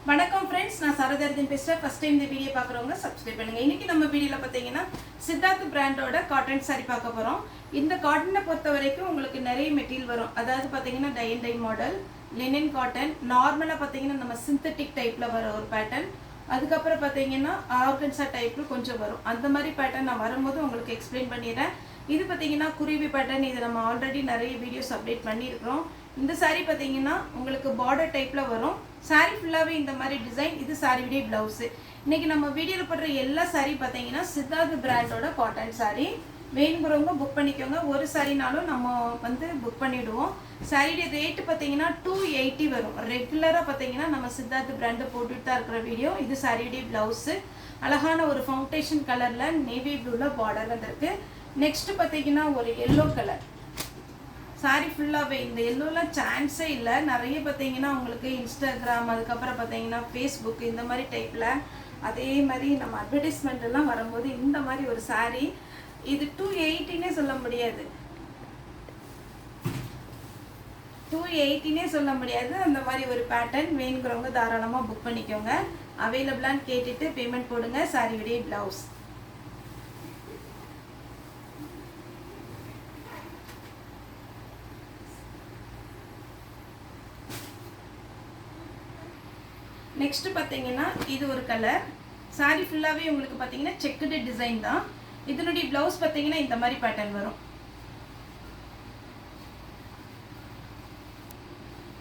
வணக்கம் ஃப்ரெண்ட்ஸ், நான் சரதர்தன் பேசுகிறேன். ஃபஸ்ட் டைம் இந்த வீடியோ பார்க்குறவங்க சப்ஸ்கிரைப் பண்ணுங்கள். இன்றைக்கி நம்ம வீடியோவில் பார்த்தீங்கன்னா சித்தார்த் பிராண்டோட காட்டன் சாரி பார்க்க போகிறோம். இந்த காட்டனை பொறுத்த வரைக்கும் உங்களுக்கு நிறைய மெட்டீரியல் வரும். அதாவது பார்த்தீங்கன்னா tie and tie model, linen cotton, நார்மலாக பார்த்தீங்கன்னா நம்ம சிந்தட்டிக் டைப்பில் வர ஒரு பேட்டர்ன், அதுக்கப்புறம் பார்த்தீங்கன்னா ஆர்கன்சா டைப்பில் கொஞ்சம் வரும். அந்த மாதிரி பேட்டர்ன் நான் வரும்போது உங்களுக்கு எக்ஸ்பிளைன் பண்ணிடுறேன். இது பார்த்தீங்கன்னா குருவி பேட்டர்ன். இது நம்ம ஆல்ரெடி நிறைய வீடியோஸ் அப்டேட் பண்ணியிருக்கிறோம். இந்த சாரீ பார்த்தீங்கன்னா உங்களுக்கு பார்டர் டைப்பில் வரும். சாரீ ஃபுல்லாகவே இந்த மாதிரி டிசைன். இது சாரியுடைய ப்ளவுஸு. இன்றைக்கி நம்ம வீடியோவில் படுற எல்லா சாரீ பார்த்தீங்கன்னா சித்தார்த் பிராண்டோட காட்டன் சாரீ. வேணுங்கிறவங்க புக் பண்ணிக்கோங்க. ஒரு சாரினாலும் நம்ம புக் பண்ணிவிடுவோம். சாரியுடைய ரேட்டு பார்த்தீங்கன்னா 280 வரும். ரெகுலராக பார்த்தீங்கன்னா நம்ம சித்தார்த் பிராண்டு போட்டுட்டு தான் இருக்கிற வீடியோ. இது சாரியுடைய ப்ளவுஸு. அழகான ஒரு ஃபவுண்டேஷன் கலரில் நேவி ப்ளூவில் பார்டர் வந்திருக்கு. நெக்ஸ்ட் பார்த்தீங்கன்னா ஒரு எல்லோ கலர் சாரி ஃபுல்லாகவே. இந்த எல்லோலாம் சான்ஸே இல்லை. நிறைய பார்த்தீங்கன்னா உங்களுக்கு இன்ஸ்டாகிராம், அதுக்கப்புறம் பார்த்தீங்கன்னா ஃபேஸ்புக், இந்த மாதிரி டைப்பில் அதே மாதிரி நம்ம அட்வர்டைஸ்மெண்ட் எல்லாம் வரும்போது இந்த மாதிரி ஒரு சாரீ. இது 280னே சொல்ல முடியாது, 280னே சொல்ல முடியாது. அந்த மாதிரி ஒரு பேட்டர்ன் வேணுங்கிறவங்க தாராளமாக புக் பண்ணிக்கோங்க. அவைலபிளான்னு கேட்டுட்டு பேமெண்ட் போடுங்க. சாரியுடைய ப்ளவுஸ். நெக்ஸ்ட் பார்த்தீங்கன்னா இது ஒரு கலர். சாரி ஃபுல்லாகவே உங்களுக்கு பார்த்தீங்கன்னா செக்குடு டிசைன் தான். இதனுடைய ப்ளவுஸ் பார்த்தீங்கன்னா இந்த மாதிரி பேட்டர்ன் வரும்.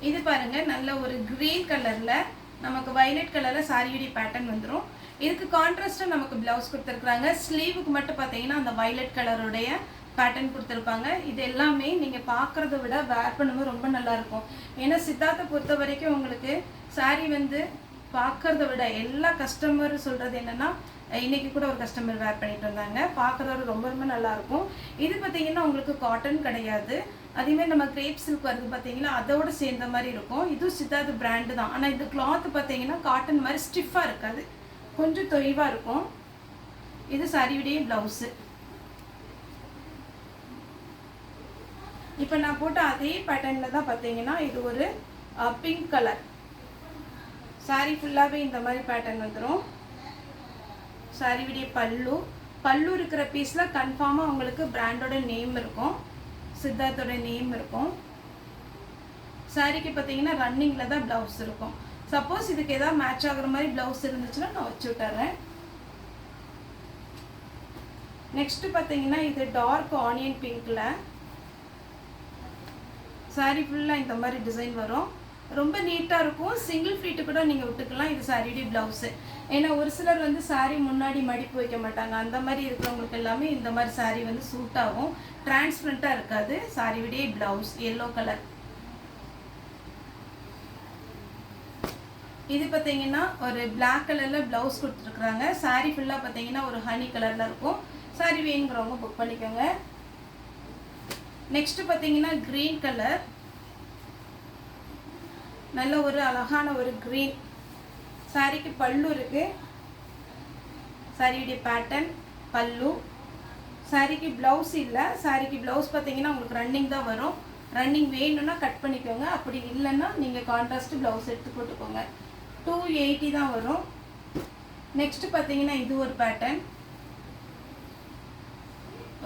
இது பாருங்க, நல்ல ஒரு கிரீன் கலரில் நமக்கு வயலட் கலரில் சாரியுடைய பேட்டர்ன் வந்துடும். இதுக்கு கான்ட்ராஸ்டாக நமக்கு ப்ளவுஸ் கொடுத்துருக்குறாங்க. ஸ்லீவுக்கு மட்டும் பார்த்தீங்கன்னா அந்த வயலட் கலருடைய பேட்டர்ன் கொடுத்துருப்பாங்க. இது எல்லாமே நீங்கள் பார்க்குறத விட வேர் பண்ணும்போது ரொம்ப நல்லாயிருக்கும். ஏன்னா சித்தார்த்தை பொறுத்த வரைக்கும் உங்களுக்கு சாரி பார்க்குறத விட எல்லா கஸ்டமர் சொல்கிறது என்னென்னா, இன்றைக்கி கூட ஒரு கஸ்டமர் வேர் பண்ணிட்டு வந்தாங்க, பார்க்குறது ரொம்ப ரொம்ப நல்லாயிருக்கும். இது பார்த்திங்கன்னா உங்களுக்கு காட்டன் கிடையாது. அதேமாதிரி நம்ம கிரேப் சில்க் வருது பார்த்தீங்கன்னா அதோடு சேர்ந்த மாதிரி இருக்கும். இதுவும் சித்தார்த் பிராண்டு தான். ஆனால் இந்த கிளாத் பார்த்தீங்கன்னா காட்டன் மாதிரி ஸ்டிஃபாக இருக்காது, கொஞ்சம் தொய்வாக இருக்கும். இது சாரியுடைய ப்ளவுஸு. இப்போ நான் போட்ட அதே பேட்டர்னில் தான் பார்த்தீங்கன்னா இது ஒரு பிங்க் கலர் சாரி ஃபுல்லாகவே இந்த மாதிரி பேட்டர்ன் வந்துடும். சாரியுடைய பல்லு இருக்கிற பீஸில் கன்ஃபார்மாக உங்களுக்கு பிராண்டோட நேம் இருக்கும், சித்தார்த்தோட நேம் இருக்கும். சாரிக்கு பார்த்தீங்கன்னா ரன்னிங்கில் தான் ப்ளவுஸ் இருக்கும். சப்போஸ் இதுக்கு எதாவது மேட்ச் ஆகுற மாதிரி ப்ளவுஸ் இருந்துச்சுன்னா நான் வச்சு விட்டுறேன். நெக்ஸ்ட்டு பார்த்தீங்கன்னா இது டார்க் ஆனியன் பிங்க்கில் சாரி ஃபுல்லாக இந்த மாதிரி டிசைன் வரும். ரொம்ப நீட்டாக இருக்கும். சிங்கிள் ஃப்ளீட்டு கூட நீங்கள் விட்டுக்கலாம். இது சாரியுடைய ப்ளவுஸு. ஏன்னா ஒரு சிலர் சாரி முன்னாடி மடிப்பு வைக்க மாட்டாங்க. அந்த மாதிரி இருக்கிறவங்களுக்கு எல்லாமே இந்த மாதிரி சாரி சூட் ஆகும். டிரான்ஸ்பரண்ட்டாக இருக்காது. சாரியுடைய ப்ளவுஸ் எல்லோ கலர். இது பார்த்தீங்கன்னா ஒரு பிளாக் கலரில் ப்ளவுஸ் கொடுத்துருக்குறாங்க. சாரி ஃபுல்லாக பார்த்தீங்கன்னா ஒரு ஹனி கலரில் இருக்கும். சாரி வேணுங்கிறவங்க புக் பண்ணிக்கோங்க. நெக்ஸ்ட்டு பார்த்தீங்கன்னா க்ரீன் கலர், நல்ல ஒரு அழகான ஒரு க்ரீன். சாரிக்கு பல்லு இருக்குது. சாரியுடைய பேட்டர்ன் பல்லு. சாரிக்கு ப்ளவுஸ் இல்லை. சாரிக்கு ப்ளவுஸ் பார்த்தீங்கன்னா உங்களுக்கு ரன்னிங் தான் வரும். ரன்னிங் வேணும்னா கட் பண்ணிக்கோங்க, அப்படி இல்லைன்னா நீங்கள் கான்ட்ராஸ்ட் ப்ளவுஸ் எடுத்து போட்டுக்கோங்க. 280 தான் வரும். நெக்ஸ்ட்டு பார்த்தீங்கன்னா இது ஒரு பேட்டர்ன்,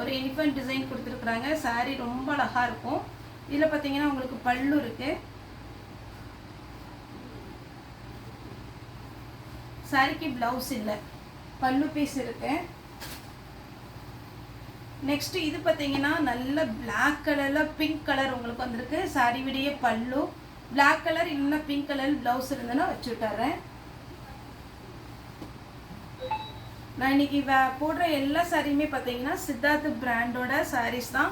ஒரு எலிஃபண்ட் டிசைன் கொடுத்துருக்குறாங்க. சாரி ரொம்ப அழகாக இருக்கும். இதில் பார்த்தீங்கன்னா உங்களுக்கு பல்லு இருக்குது. சாரிக்கு ப்ளவுஸ் இல்லை, பல்லு பீஸ் இருக்கு. நெக்ஸ்ட் இது பார்த்தீங்கன்னா நல்ல பிளாக் கலரில் பிங்க் கலர் உங்களுக்கு வந்திருக்கு. சாரியுடைய பல்லு பிளாக் கலர், இல்லைன்னா பிங்க் கலர் ப்ளவுஸ் இருந்ததுன்னா வச்சு விட்டுறேன். நான் இன்னைக்கு போடுற எல்லா சாரியுமே பார்த்தீங்கன்னா சித்தார்த் பிராண்டோட சாரீஸ் தான்.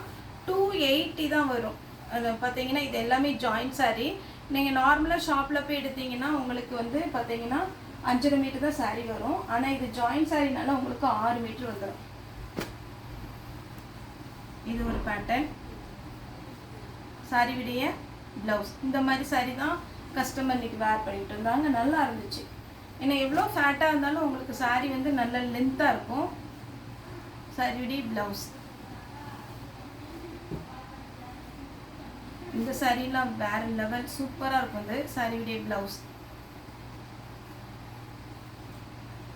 280 தான் வரும். அது பார்த்தீங்கன்னா இது எல்லாமே ஜாயிண்ட் சாரீ. நீங்கள் நார்மலாக ஷாப்பில் போய் எடுத்தீங்கன்னா உங்களுக்கு பார்த்தீங்கன்னா 5.5 மீட்டர் தான் சாரீ வரும். ஆனால் இது ஜாயிண்ட் சாரினால உங்களுக்கு 6 மீட்டர் வந்துடும். இது ஒரு பேட்டர்ன். சாரியுடைய ப்ளவுஸ். இந்த மாதிரி சாரீ தான் கஸ்டமர் இன்னைக்கு வேர் பண்ணிட்டு இருந்தாங்க. நல்லா இருந்துச்சு. ஏன்னா எவ்வளோ ஃபேட்டாக இருந்தாலும் உங்களுக்கு சாரீ நல்ல லென்த்தாக இருக்கும். சாரியுடைய ப்ளவுஸ். இந்த சாரீலாம் வேறு லெவல் சூப்பராக இருக்கும். இந்த சாரியுடைய ப்ளவுஸ்.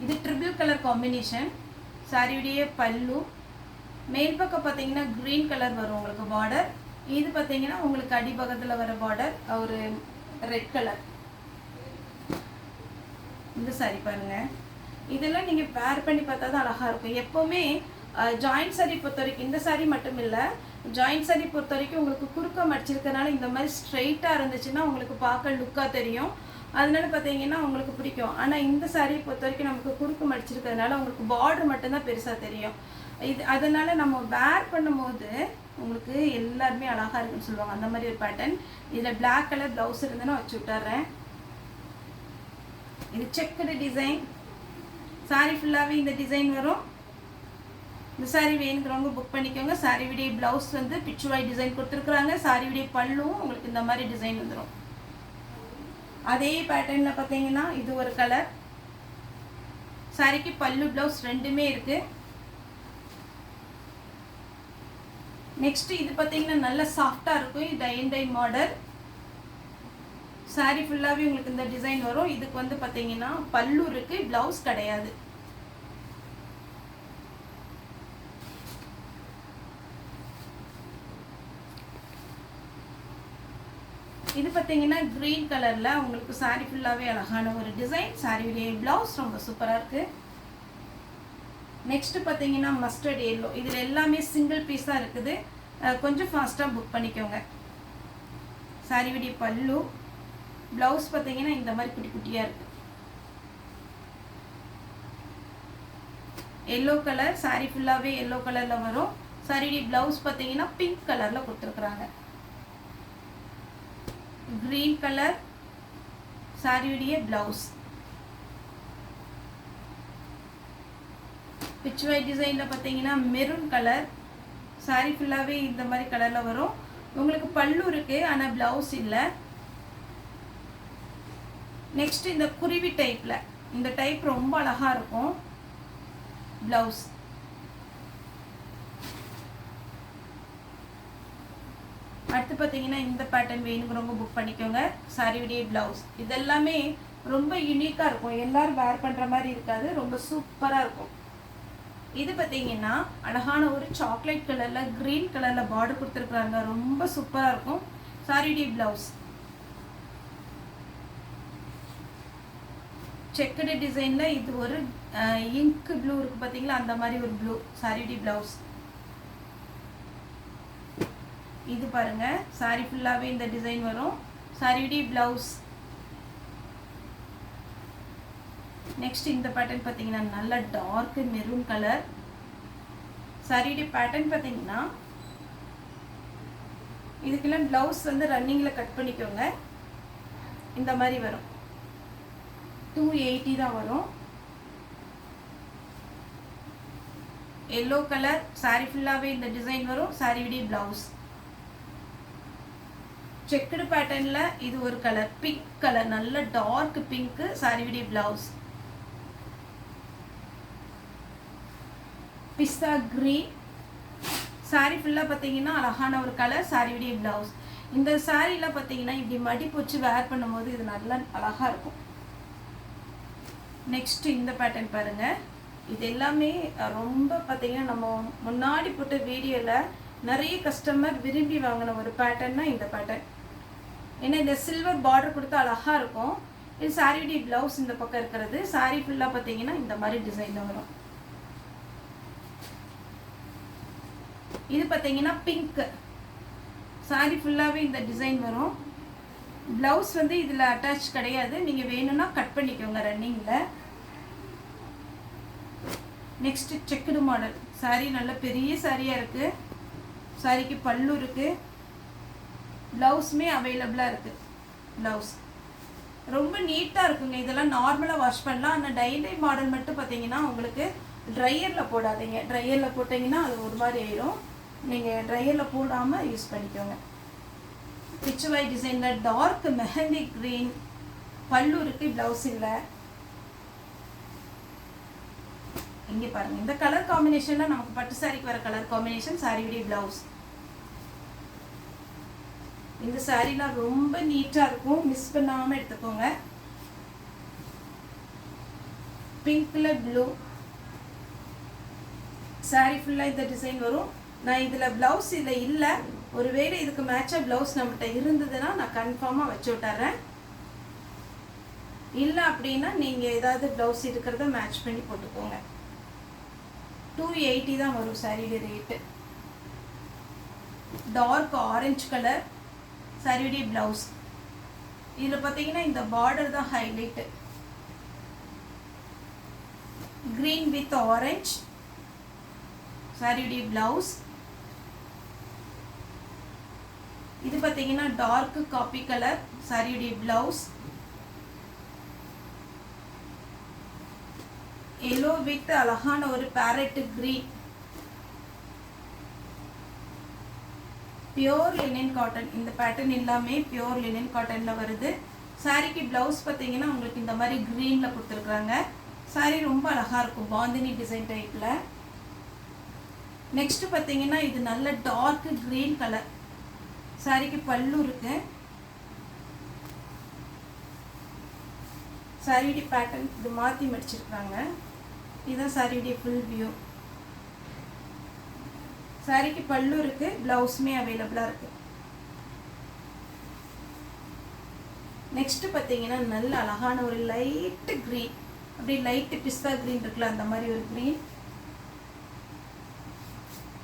இது ட்ரிபிள் கலர் காம்பினேஷன். சாரியுடைய பல்லு. மேல் பக்கம் பார்த்தீங்கன்னா க்ரீன் கலர் வரும் உங்களுக்கு பார்டர். இது பார்த்தீங்கன்னா உங்களுக்கு அடிபக்கத்தில் வர பார்டர் ஒரு ரெட் கலர். இந்த சாரி பாருங்கள். இதெல்லாம் நீங்கள் வேர் பண்ணி பார்த்தா தான் அழகாக இருக்கும். எப்போவுமே ஜாயிண்ட் சாரி பொறுத்த வரைக்கும், இந்த சாரி மட்டும் இல்லை, ஜாயிண்ட் சாரி பொறுத்த வரைக்கும் உங்களுக்கு குறுக்க மடிச்சிருக்கனால இந்த மாதிரி ஸ்ட்ரெயிட்டாக இருந்துச்சுன்னா உங்களுக்கு பார்க்க லுக்காக தெரியும். அதனால பார்த்தீங்கன்னா உங்களுக்கு பிடிக்கும். ஆனால் இந்த சாரியை பொறுத்த வரைக்கும் நமக்கு குறுக்கு மடிச்சிருக்கிறதுனால உங்களுக்கு பார்டர் மட்டும்தான் பெருசாக தெரியும். அதனால் நம்ம வேர் பண்ணும்போது உங்களுக்கு எல்லாருமே அழகாக இருக்குன்னு சொல்லுவாங்க. அந்த மாதிரி ஒரு பேட்டர்ன். இதில் பிளாக் கலர் ப்ளவுஸ் இருந்துன்னா வச்சு விட்டுறேன். இது செக்குடு டிசைன். சாரி ஃபுல்லாகவே இந்த டிசைன் வரும். இந்த சாரி வேணுங்கிறவங்க புக் பண்ணிக்கோங்க. சாரியுடைய ப்ளவுஸ் வந்து பிச்சுவாய் டிசைன் கொடுத்துருக்குறாங்க. சாரியுடைய பல்லும் உங்களுக்கு இந்த மாதிரி டிசைன் வந்துடும். அதே பேட்டர்னில் பார்த்தீங்கன்னா இது ஒரு கலர். சாரிக்கு பல்லு ப்ளவுஸ் ரெண்டுமே இருக்குது. நெக்ஸ்ட் இது பார்த்தீங்கன்னா நல்ல சாஃப்டாக இருக்கும். இது டை மாடல். சாரி ஃபுல்லாகவே உங்களுக்கு இந்த டிசைன் வரும். இதுக்கு வந்து பார்த்தீங்கன்னா பல்லு இருக்குது, ப்ளவுஸ் கிடையாது. இது பார்த்தீங்கன்னா க்ரீன் கலரில் உங்களுக்கு சாரி ஃபுல்லாகவே அழகான ஒரு டிசைன். சாரியுடைய ப்ளவுஸ் ரொம்ப சூப்பராக இருக்குது. நெக்ஸ்ட்டு பார்த்தீங்கன்னா மஸ்டர்ட் எல்லோ. இதில் எல்லாமே சிங்கிள் பீஸாக இருக்குது. கொஞ்சம் ஃபாஸ்ட்டாக புக் பண்ணிக்கோங்க. சாரியுடைய பல்லு ப்ளவுஸ் பார்த்தீங்கன்னா இந்த மாதிரி குட்டி குட்டியாக இருக்குது. Yellow colour. சாரி ஃபுல்லாகவே எல்லோ கலரில் வரும். சாரியுடைய ப்ளவுஸ் பார்த்தீங்கன்னா பிங்க் கலரில் கொடுத்துருக்குறாங்க. க்ரீன் கலர் சாரியுடைய ப்ளவுஸ். பிச்சுவாய் டிசைனில் பார்த்தீங்கன்னா மெரூன் கலர். சாரி ஃபுல்லாகவே இந்த மாதிரி கலரில் வரும். உங்களுக்கு பல்லு இருக்குது, ஆனால் ப்ளவுஸ் இல்லை. நெக்ஸ்ட் இந்த குருவி டைப்பில், இந்த டைப் ரொம்ப அழகாக இருக்கும் ப்ளவுஸ். அடுத்து பார்த்தீங்கன்னா இந்த பேட்டர்ன் வேணுங்கிறவங்க புக் பண்ணிக்கோங்க. சாரியுடைய ப்ளவுஸ். இதெல்லாமே ரொம்ப யூனிக்காக இருக்கும். எல்லோரும் வேர் பண்ணுற மாதிரி இருக்காது. ரொம்ப சூப்பராக இருக்கும். இது பார்த்தீங்கன்னா அழகான ஒரு சாக்லேட் கலரில் க்ரீன் கலரில் பார்டர் கொடுத்துருக்குறாங்க. ரொம்ப சூப்பராக இருக்கும். சாரியுடைய ப்ளவுஸ் செக்குடு டிசைனில் இது ஒரு இங்க் ப்ளூ இருக்குது பார்த்தீங்களா, அந்த மாதிரி ஒரு ப்ளூ. சாரியுடைய ப்ளவுஸ் இது பாருங்க. சாரி ஃபுல்லாகவே இந்த டிசைன் வரும். சாரியுடைய ப்ளவுஸ். நெக்ஸ்ட் இந்த பேட்டர்ன் பார்த்தீங்கன்னா நல்ல டார்க் மெரூன் கலர். சாரியுடைய பேட்டர்ன் பார்த்தீங்கன்னா இதுக்கெல்லாம் ப்ளவுஸ் வந்து ரன்னிங்கில் கட் பண்ணிக்கோங்க. இந்த மாதிரி வரும். 280 தான் வரும். Yellow colour. சாரி ஃபுல்லாகவே இந்த டிசைன் வரும். சாரியுடைய ப்ளவுஸ் செக்குடு பேட்டர்னில் இது ஒரு கலர், பிங்க் கலர், நல்ல டார்க் பிங்க்கு. சாரியுடைய ப்ளவுஸ் பிஸ்தா கிரீன். சாரி ஃபுல்லாக பார்த்தீங்கன்னா அழகான ஒரு கலர். சாரியுடைய ப்ளவுஸ். இந்த சாரியில் பார்த்தீங்கன்னா இப்படி மடிப்பு வச்சு வேர் பண்ணும்போது இது நல்லா அழகாக இருக்கும். நெக்ஸ்ட் இந்த பேட்டர்ன் பாருங்கள். இது எல்லாமே ரொம்ப பார்த்தீங்கன்னா நம்ம முன்னாடி போட்ட வீடியோவில் நிறைய கஸ்டமர் விரும்பி வாங்கின ஒரு பேட்டர்னா இந்த பேட்டர்ன். ஏன்னா இந்த சில்வர் பார்டர் கொடுத்து அழகாக இருக்கும். இது சாரியுடைய ப்ளவுஸ் இந்த பக்கம் இருக்கிறது. சாரி ஃபுல்லாக பார்த்தீங்கன்னா இந்த மாதிரி டிசைனில் வரும். இது பார்த்தீங்கன்னா பிங்க். சாரி ஃபுல்லாகவே இந்த டிசைன் வரும். ப்ளவுஸ் வந்து இதில் அட்டாச் கிடையாது. நீங்கள் வேணும்னா கட் பண்ணிக்கோங்க ரன்னிங்கில். Next checked model. சாரி நல்ல பெரிய சாரியாக இருக்குது. சாரிக்கு பல்லு இருக்குது. ப்ளவுஸுமே அவைலபிளாக இருக்குது. ப்ளவுஸ் ரொம்ப நீட்டாக இருக்குங்க. இதெல்லாம் நார்மலாக வாஷ் பண்ணலாம். ஆனால் டை மாடல் மட்டும் பார்த்தீங்கன்னா உங்களுக்கு ட்ரையரில் போடாதீங்க. ட்ரையரில் போட்டிங்கன்னா அது ஒரு மாதிரி ஆயிரும். நீங்கள் ட்ரையரில் போடாமல் யூஸ் பண்ணிக்கோங்க. பிச்சுவாய் டிசைனில் டார்க் மெஹந்தி க்ரீன். பல்லு இருக்குது, ப்ளவுஸ் இல்லை. இங்கே பாருங்கள். இந்த கலர் காம்பினேஷனில் நமக்கு பட்டு சாரிக்கு வர கலர் காம்பினேஷன். சாரியுடைய ப்ளவுஸ். இந்த சாரீலாம் ரொம்ப நீட்டாக இருக்கும். மிஸ் பண்ணாமல் எடுத்துக்கோங்க. பிங்க்ல ப்ளூ சாரி ஃபுல்லாக இந்த டிசைன் வரும். நான் இதில் ப்ளவுஸ் இதில் இல்லை, ஒருவேளை இதுக்கு மேட்சாக ப்ளவுஸ் நம்மகிட்ட இருந்ததுன்னா நான் கன்ஃபார்மாக வச்சு விட்டுறேன். இல்லை அப்படின்னா நீங்கள் ஏதாவது ப்ளவுஸ் இருக்கிறத மேட்ச் பண்ணி போட்டுக்கோங்க. 280 தான் வரும் சாரியோட ரேட்டு. டார்க் ஆரஞ்சு கலர் சாரியோடைய ப்ளவுஸ். இதில் பார்த்தீங்கன்னா இந்த பார்டர் தான் ஹைலைட்டு. green with orange சாரியோடைய ப்ளவுஸ். இது பார்த்தீங்கன்னா டார்க் காப்பி கலர் சாரியோடைய ப்ளவுஸ். எல்லோ வித் அழகான ஒரு parrot green. Pure linen cotton. இந்த பேட்டர்ன் எல்லாமே பியோர் லினன் காட்டன்ல வருது. சாரிக்கு ப்ளவுஸ் பார்த்தீங்கன்னா உங்களுக்கு இந்த மாதிரி கிரீன்ல கொடுத்துருக்குறாங்க. சாரி ரொம்ப அழகா இருக்கும், பாந்தினி டிசைன் டைப்ல. நெக்ஸ்ட் பார்த்தீங்கன்னா இது நல்ல டார்க் கிரீன் கலர். சாரிக்கு பல்லு இருக்கு. சாரியுடைய பேட்டர்ன் இது மாற்றி மடிச்சிருக்காங்க. இதுதான் சாரியுடைய ஃபுல் வியூ. சாரிக்கு பல்லு இருக்கு, பிளவுஸுமே அவைலபிளா இருக்கு. நெக்ஸ்ட் பார்த்தீங்கன்னா நல்ல அழகான ஒரு லைட் கிரீன், அப்படி லைட் பிஸ்தா கிரீன் இருக்குல்ல அந்த மாதிரி ஒரு கிரீன்.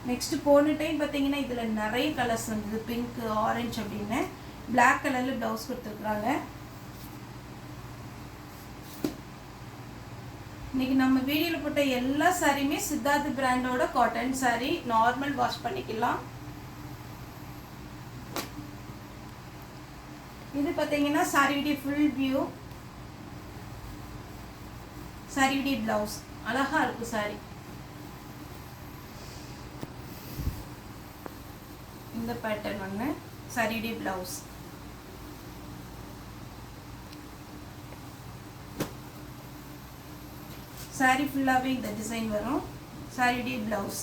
நெக்ஸ்ட் போன டைம் பார்த்தீங்கன்னா இதில் நிறைய கலர்ஸ் வந்தது, பிங்க் ஆரஞ்சு அப்படின்னு. பிளாக் கலரில் ப்ளவுஸ் கொடுத்துருக்குறாங்க. இன்னைக்கு நம்ம வீடியோவில் போட்ட எல்லா சாரியுமே சித்தார்த் பிராண்டோட காட்டன் சாரி. நார்மல் வாஷ் பண்ணிக்கலாம். இது பார்த்தீங்கன்னா சாரியுடைய ஃபுல் வியூ. சாரியுடைய பிளவுஸ் அழகா இருக்கு சாரி. இந்த பேட்டர்ன் ஒன்று சாரியுடைய பிளவுஸ். சாரி ஃபுல்லாகவே இந்த டிசைன் வரும். சாரியுடைய பிளவுஸ்.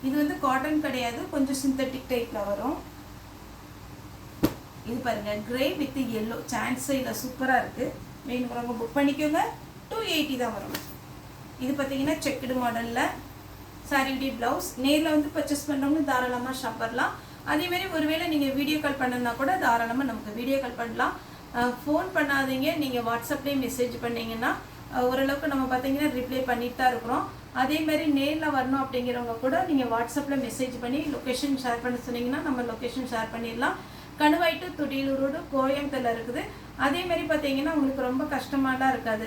இது வந்து காட்டன் கிடையாது, கொஞ்சம் சிந்தட்டிக் டைப்பில் வரும். இது பாருங்க கிரே வித் எல்லோ. சான்ஸே இல்லை, சூப்பராக இருக்குது. வேணுங்கிறவங்க புக் பண்ணிக்கோங்க. 280 தான் வரும். இது பார்த்தீங்கன்னா செக்குடு மாடலில் சாரியுடைய பிளவுஸ். நேரில் வந்து பர்ச்சேஸ் பண்ணுறவங்க தாராளமாக ஷாப் வரலாம். அதேமாதிரி ஒருவேளை நீங்கள் வீடியோ கால் பண்ணணுன்னா கூட தாராளமாக நமக்கு வீடியோ கால் பண்ணலாம். ஃபோன் பண்ணாதீங்க, நீங்கள் வாட்ஸ்அப்லேயே மெசேஜ் பண்ணிங்கன்னா ஓரளவுக்கு நம்ம பார்த்தீங்கன்னா ரிப்ளை பண்ணிட்டு தான் இருக்கிறோம். அதேமாதிரி நேரில் வரணும் அப்படிங்கிறவங்க கூட நீங்கள் வாட்ஸ்அப்பில் மெசேஜ் பண்ணி லொக்கேஷன் ஷேர் பண்ண சொன்னீங்கன்னா நம்ம லொக்கேஷன் ஷேர் பண்ணிடலாம். கணுவாயிட்டு துடியலூர் ரோடு கோயம்புத்தூர்ல இருக்குது. அதேமாதிரி பார்த்தீங்கன்னா உங்களுக்கு ரொம்ப கஷ்டமாலாம் இருக்காது.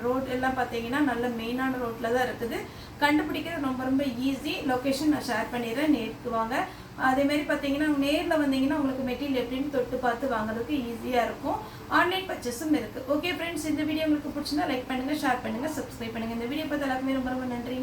ரோடு எல்லாம் பார்த்தீங்கன்னா நல்ல மெயினான ரோட்டில் தான் இருக்குது. கண்டுபிடிக்கிறது ரொம்ப ரொம்ப ஈஸி. லொக்கேஷன் நான் ஷேர் பண்ணிடுறேன், நேருக்கு வாங்க. அதேமாதிரி பார்த்தீங்கன்னா நேரில் வந்தீங்கன்னா உங்களுக்கு மெட்டீரியல் எப்படின்னு தொட்டு பார்த்து வாங்குறதுக்கு ஈஸியாக இருக்கும். ஆன்லைன் பர்ச்சேஸும் இருக்குது. ஓகே ஃப்ரெண்ட்ஸ், இந்த வீடியோ உங்களுக்கு பிடிச்சிருந்தா லைக் பண்ணுங்கள், ஷேர் பண்ணுங்கள், சப்ஸ்கிரைப் பண்ணுங்கள். இந்த வீடியோ பார்த்து எல்லாருக்குமே ரொம்ப ரொம்ப நன்றி.